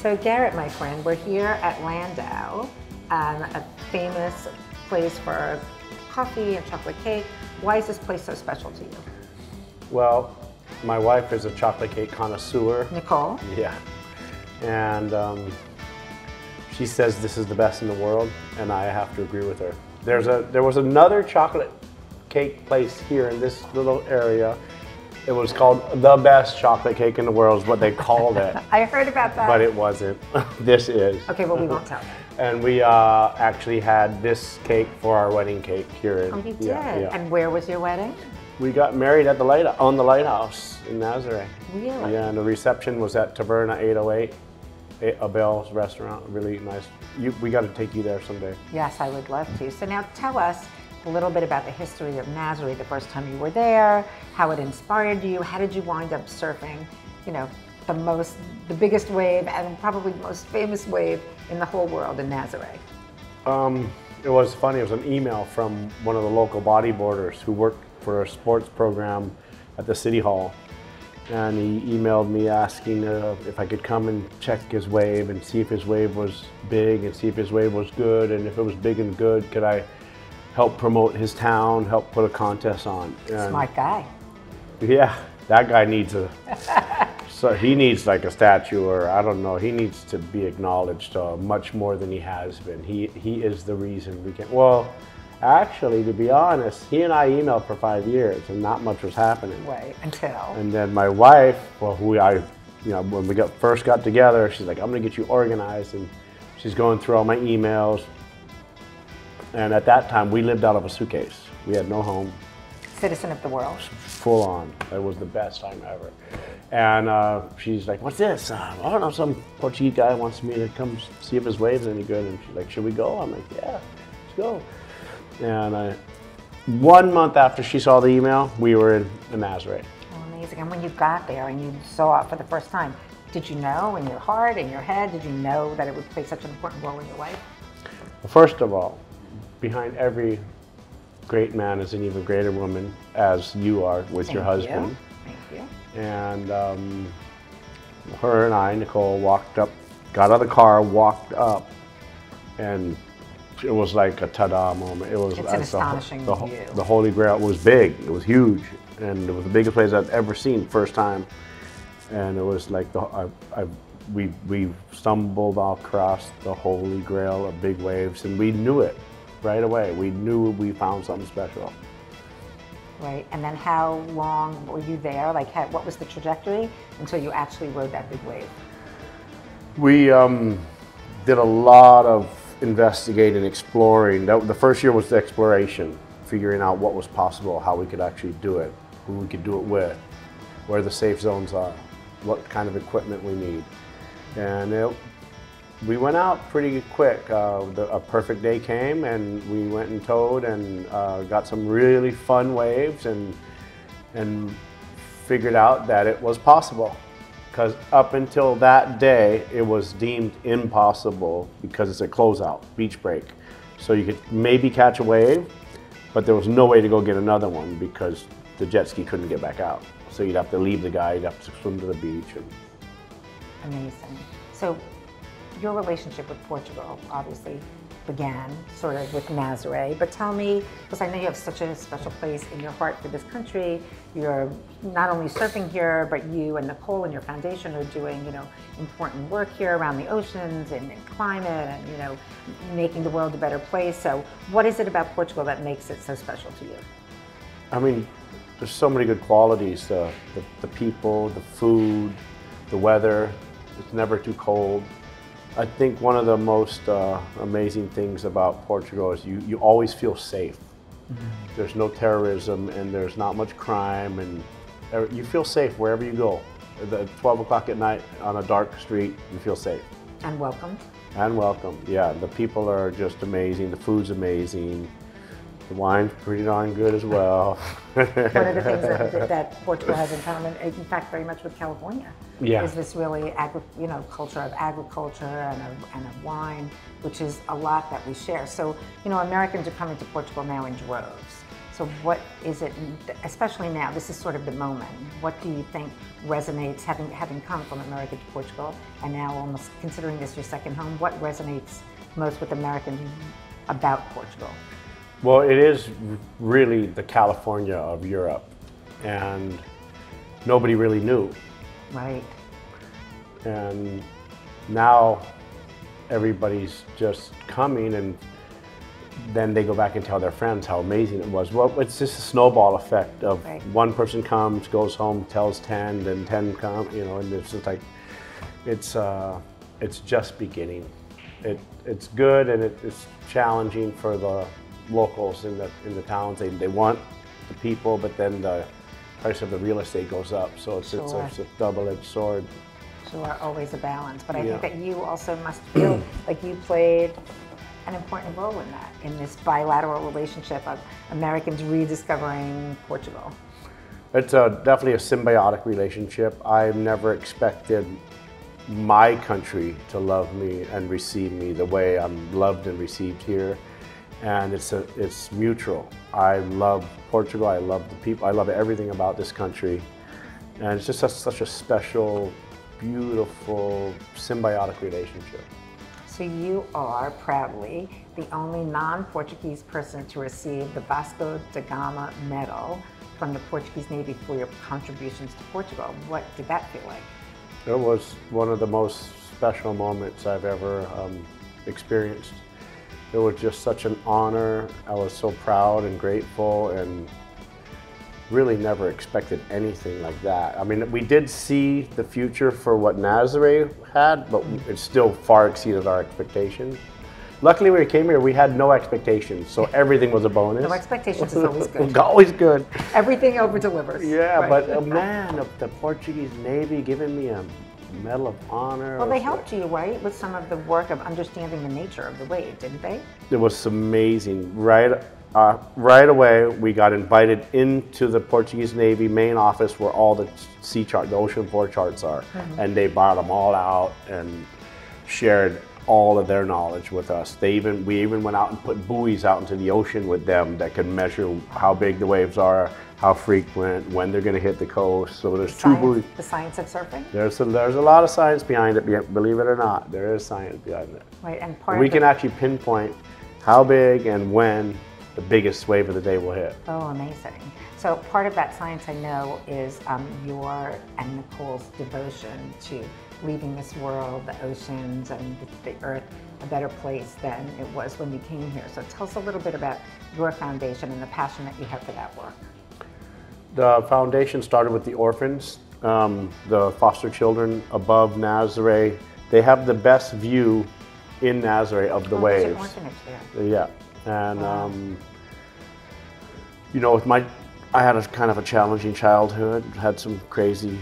So Garrett, my friend, we're here at Landau, a famous place for coffee and chocolate cake. Why is this place so special to you? Well, my wife is a chocolate cake connoisseur. Nicole? Yeah. And she says this is the best in the world, and I have to agree with her. There was another chocolate cake place here in this little area. It was called the best chocolate cake in the world is what they called it. I heard about that. But it wasn't. This is. Okay, well, we won't tell them. And we actually had this cake for our wedding cake here. Oh, you did? Yeah, yeah. And where was your wedding? We got married at on the lighthouse in Nazareth. Really? Yeah, and the reception was at Taverna 808, Abel's restaurant, really nice. We got to take you there someday. Yes, I would love to. So now tell us a little bit about the history of Nazareth, the first time you were there, how it inspired you, how did you wind up surfing, you know, the biggest wave and probably the most famous wave in the whole world in Nazareth? It was funny, it was an email from one of the local bodyboarders who worked for a sports program at the City Hall. And he emailed me asking if I could come and check his wave and see if his wave was big and see if his wave was good, and if it was big and good, could I help promote his town, help put a contest on. And smart guy. Yeah, that guy needs so he needs like a statue, or I don't know, he needs to be acknowledged much more than he has been. He is the reason we can, well, actually, to be honest, he and I emailed for 5 years and not much was happening. Right, until. And then my wife, well, when we first got together, she's like, I'm gonna get you organized, and she's going through all my emails. And at that time, we lived out of a suitcase. We had no home. Citizen of the world. Full on. It was the best time ever. And she's like, what's this? I don't know, some Portuguese guy wants me to come see if his wave's any good. And she's like, should we go? I'm like, yeah, let's go. And 1 month after she saw the email, we were in Nazareth. Oh, amazing. And when you got there and you saw it for the first time, did you know in your heart, in your head, did you know that it would play such an important role in your life? Well, first of all, behind every great man is an even greater woman, as you are with your husband. Thank you. And her and I, Nicole, walked up, got out of the car, walked up, and it was like a ta-da moment. It was an astonishing view. The Holy Grail was big. It was huge, and it was the biggest place I've ever seen first time. And it was like we stumbled across the Holy Grail of big waves, and we knew it right away. We knew we found something special. Right, and then how long were you there? Like, what was the trajectory until you actually rode that big wave? We did a lot of investigating, exploring. The first year was the exploration, figuring out what was possible, how we could actually do it, who we could do it with, where the safe zones are, what kind of equipment we need. And we went out pretty quick. A perfect day came, and we went and towed and got some really fun waves and figured out that it was possible. Because up until that day, it was deemed impossible because it's a closeout, beach break. So you could maybe catch a wave, but there was no way to go get another one because the jet ski couldn't get back out. So you'd have to leave the guy, you'd have to swim to the beach. Amazing. So your relationship with Portugal obviously began sort of with Nazareth, but tell me, because I know you have such a special place in your heart for this country, you're not only surfing here, but you and Nicole and your foundation are doing, you know, important work here around the oceans and climate and, you know, making the world a better place. So what is it about Portugal that makes it so special to you? I mean, there's so many good qualities, the people, the food, the weather. It's never too cold. I think one of the most amazing things about Portugal is you always feel safe. Mm-hmm. There's no terrorism and there's not much crime, and you feel safe wherever you go. At 12 o'clock at night on a dark street, you feel safe. And welcomed. And welcome, yeah. The people are just amazing, the food's amazing. The wine's pretty darn good as well. One of the things that Portugal has in common, in fact, very much with California, is this really, culture of agriculture and a wine, which is a lot that we share. So, Americans are coming to Portugal now in droves. So what is it, especially now, this is sort of the moment, what do you think resonates, having come from America to Portugal, and now almost considering this your second home, what resonates most with Americans about Portugal? Well, it is really the California of Europe, and nobody really knew. Right. And now everybody's just coming, and then they go back and tell their friends how amazing it was. Well, it's just a snowball effect of one person comes, goes home, tells 10, then 10 come, you know, and it's just like, it's just beginning. It's good, and it's challenging for the locals in the towns. They want the people, but then the price of the real estate goes up, so it's a double-edged sword. Sure, always a balance. But I think that you also must feel like you played an important role in that, in this bilateral relationship of Americans rediscovering Portugal. It's definitely a symbiotic relationship. I've never expected my country to love me and receive me the way I'm loved and received here. And it's mutual. I love Portugal, I love the people, I love everything about this country. And it's just such a special, beautiful, symbiotic relationship. So you are proudly the only non-Portuguese person to receive the Vasco da Gama Medal from the Portuguese Navy for your contributions to Portugal. What did that feel like? It was one of the most special moments I've ever experienced. It was just such an honor. I was so proud and grateful, and really never expected anything like that. I mean, we did see the future for what Nazare had, but it still far exceeded our expectations. Luckily, when we came here, we had no expectations, so everything was a bonus. No expectations is always good. Always good. Everything over delivers. Yeah, right. But man, the Portuguese Navy giving me a Medal of Honor. Well, they helped you, right, with some of the work of understanding the nature of the wave, didn't they? It was amazing. Right away, we got invited into the Portuguese Navy main office where all the sea chart, the ocean floor charts are, and they brought them all out and shared all of their knowledge with us. We even went out and put buoys out into the ocean with them that could measure how big the waves are, how frequent, when they're going to hit the coast. So there's two buoys. The science of surfing? There's a lot of science behind it, believe it or not. There is science behind it. Right, and we can actually pinpoint how big and when the biggest wave of the day will hit. Oh, amazing. So part of that science, I know, is your and Nicole's devotion to leaving this world, the oceans and the earth, a better place than it was when you came here. So tell us a little bit about your foundation and the passion that you have for that work. The foundation started with the orphans, the foster children above Nazare. They have the best view in Nazare of the waves. There's an orphanage there. Yeah. And you know, I had a kind of a challenging childhood, had some crazy,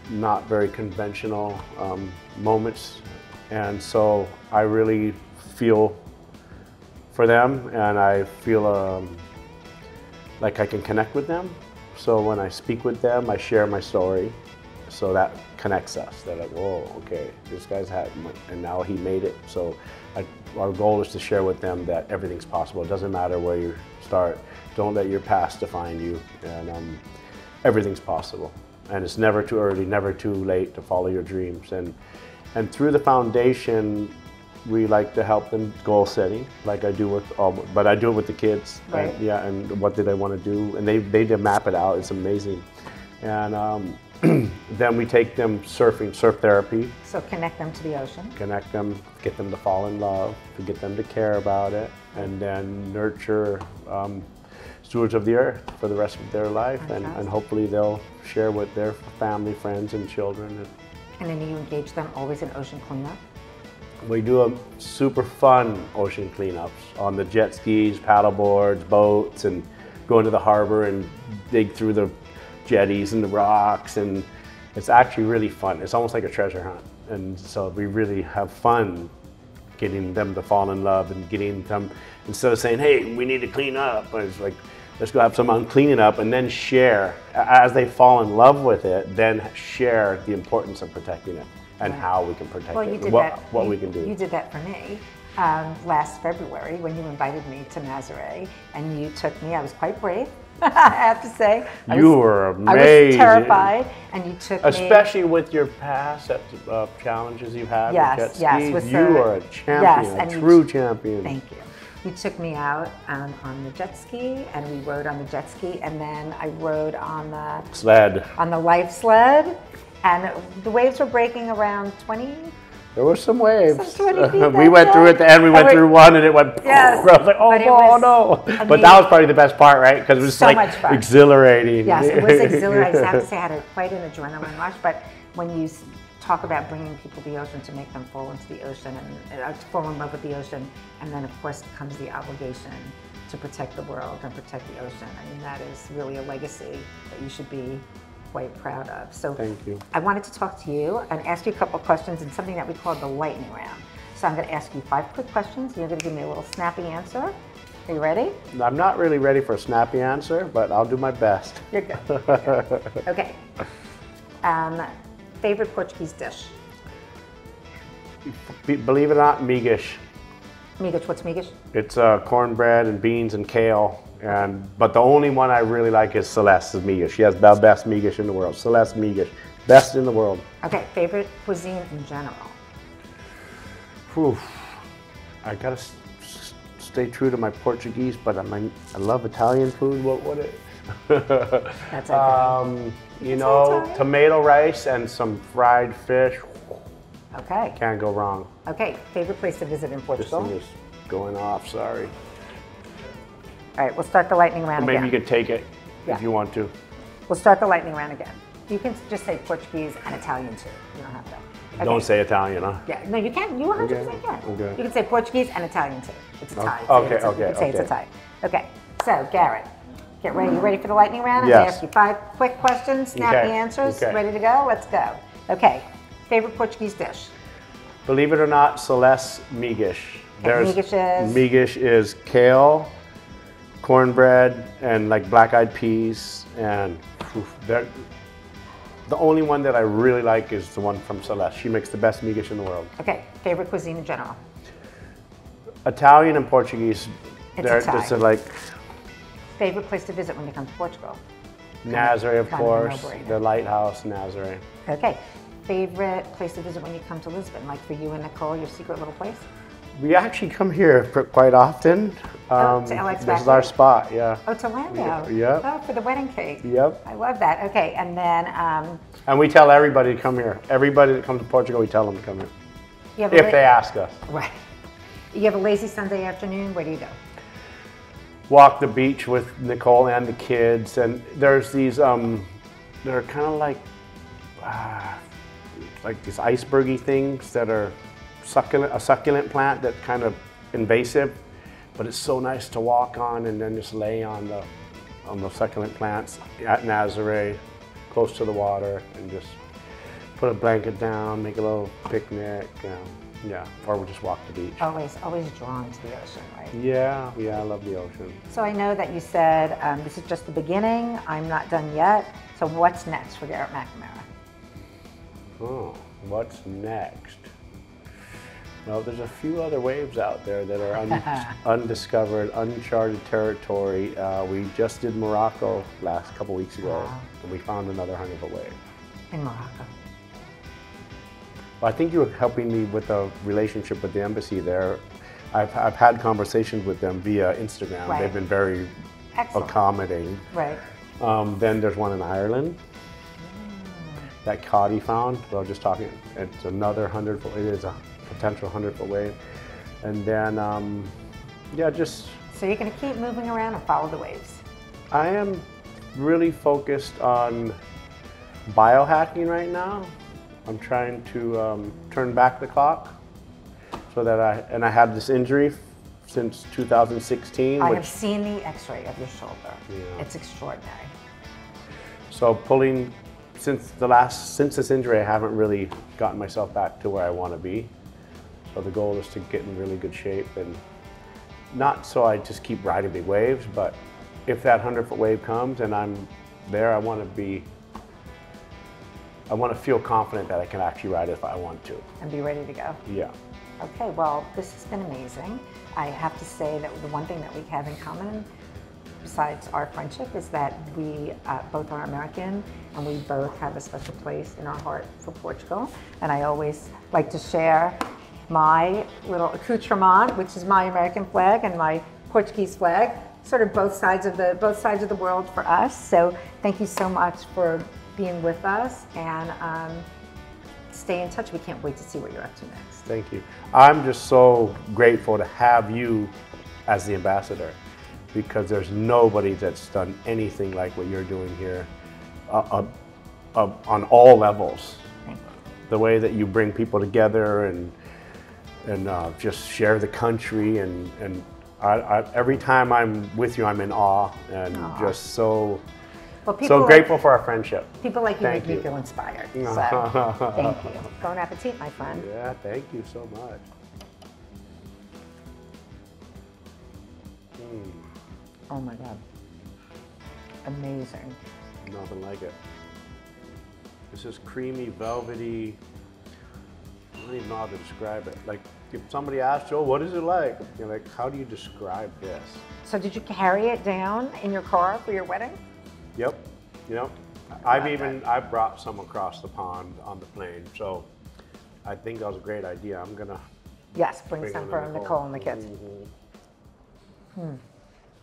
not very conventional moments, and so I really feel for them, and I feel like I can connect with them. So when I speak with them, I share my story, so that connects us. They're like, whoa, okay, this guy's had, and now he made it. So our goal is to share with them that everything's possible. It doesn't matter where you start. Don't let your past define you, and everything's possible. And it's never too early, never too late to follow your dreams. And through the foundation, we like to help them goal setting, like I do but I do it with the kids. Right. And what do they want to do? And they map it out. It's amazing. And then we take them surfing, surf therapy. So connect them to the ocean. Connect them, get them to fall in love, to get them to care about it, and then nurture stewards of the earth for the rest of their life. And hopefully they'll share with their family, friends, and children. And then you engage them always in ocean cleanup? We do a super fun ocean cleanups on the jet skis, paddle boards, boats, and go into the harbor and dig through the jetties and the rocks, and it's actually really fun. It's almost like a treasure hunt, and so we really have fun getting them to fall in love and getting them, instead of saying, hey, we need to clean up, it's like, let's go have some fun cleaning up, and then share, as they fall in love with it, then share the importance of protecting it and how we can protect it, what we can do. You did that for me. last February when you invited me to Nazaré, and you took me. I was quite brave, I have to say. You were amazing. I was terrified, and you took me. Especially with your past challenges you've had with jet skis. You are a champion, a true champion. Thank you. You took me out on the jet ski, and we rode on the jet ski, and then I rode on the sled, on the life sled, and the waves were breaking around 20. There were some waves. Some 20 feet we went through at the end. We went through one, and it went. Yes. I was like, oh no! Amazing. But that was probably the best part, right? Because it was so like much fun. Exhilarating. Yes, it was exhilarating. I have to say, I had quite an adrenaline rush. But when you talk about bringing people to the ocean to make them fall into the ocean and fall in love with the ocean, and then of course comes the obligation to protect the world and protect the ocean. I mean, that is really a legacy that you should be quite proud of. So thank you. I wanted to talk to you and ask you a couple of questions in something that we call the lightning round. So I'm going to ask you 5 quick questions, and you're going to give me a little snappy answer. Are you ready? I'm not really ready for a snappy answer, but I'll do my best. You're good. You're good. Okay. Favorite Portuguese dish? Believe it or not, migas. Migas, what's migas? It's cornbread and beans and kale, but the only one I really like is Celeste's migas. She has the best migas in the world. Celeste migas, best in the world. Okay, favorite cuisine in general? Whew. I gotta stay true to my Portuguese, but I love Italian food. What it? That's okay. You know, tomato rice and some fried fish. Okay. Can't go wrong. Okay, favorite place to visit in Portugal? This thing is going off, sorry. All right, we'll start the lightning round again. Maybe you can take it if you want to. We'll start the lightning round again. You can just say Portuguese and Italian too. You don't have to. Okay. Don't say Italian, huh? Yeah, no, you can. You 100% can. Okay. You can say Portuguese and Italian too. It's a tie. Okay, You can say it's a tie. Okay, so Garrett, get ready. You ready for the lightning round? I'm going to ask you 5 quick questions, snappy answers. Okay. Ready to go? Let's go. Okay, favorite Portuguese dish? Believe it or not, Celeste migas. Migas is kale, cornbread, and like black-eyed peas, and the only one that I really like is the one from Celeste. She makes the best migas in the world. Okay, favorite cuisine in general? Italian and Portuguese. It's a tie. Like favorite place to visit when you come to Portugal? Nazaré, of course. The lighthouse, Nazaré. Okay. Favorite place to visit when you come to Lisbon? Like for you and Nicole, your secret little place? We actually come here quite often. To LX this is our spot, yeah. Oh, to Landau. Yep. Oh, for the wedding cake. Yep. I love that. Okay, and then... and we tell everybody to come here. Everybody that comes to Portugal, we tell them to come here. If they ask us. Right. You have a lazy Sunday afternoon, where do you go? Walk the beach with Nicole and the kids, and there's these, they're kind of like these icebergy things that are a succulent plant that's kind of invasive, but it's so nice to walk on and then just lay on the succulent plants at Nazaré, close to the water, and just put a blanket down, make a little picnic, or we'll just walk the beach. Always drawn to the ocean, right? Yeah, I love the ocean. So I know that you said this is just the beginning, I'm not done yet, so what's next for Garrett McNamara? Oh, what's next? Well, there's a few other waves out there that are undiscovered, uncharted territory. We just did Morocco last couple weeks ago, and we found another 100-foot wave. In Morocco. Well, I think you were helping me with a relationship with the embassy there. I've had conversations with them via Instagram. Right. They've been very accommodating. Right. Then there's one in Ireland that Cody found. So I was just talking. It's another 100-foot. It is a potential 100-foot wave. And then, just. So you're going to keep moving around and follow the waves. I am really focused on biohacking right now. I'm trying to turn back the clock so that I had this injury since 2016. I have seen the x-ray of your shoulder. Yeah. It's extraordinary. So since this injury, I haven't really gotten myself back to where I want to be. So the goal is to get in really good shape, and not so I just keep riding big waves, but if that 100-foot wave comes and I'm there, I want to feel confident that I can actually ride it if I want to. And be ready to go. Yeah. Okay, well, this has been amazing. I have to say that the one thing that we have in common, besides our friendship, is that we both are American and we both have a special place in our heart for Portugal. And I always like to share my little accoutrement, which is my American flag and my Portuguese flag, sort of both sides of the world for us. So thank you so much for being with us, and stay in touch. We can't wait to see what you're up to next. Thank you. I'm just so grateful to have you as the ambassador, because there's nobody that's done anything like what you're doing here on all levels. Thank you. The way that you bring people together and just share the country, and I, every time I'm with you, I'm in awe and just so grateful for our friendship. People like you make me feel inspired. So thank you. Bon appetit, my friend. Yeah, thank you so much. Oh my God. Amazing. Nothing like it. This is creamy, velvety. I don't even know how to describe it. Like, if somebody asked you, oh, what is it like? You're like, how do you describe this? So did you carry it down in your car for your wedding? Yep. Yep. I've brought some across the pond on the plane, so I think that was a great idea. I'm gonna bring some for Nicole and the kids. Mm-hmm.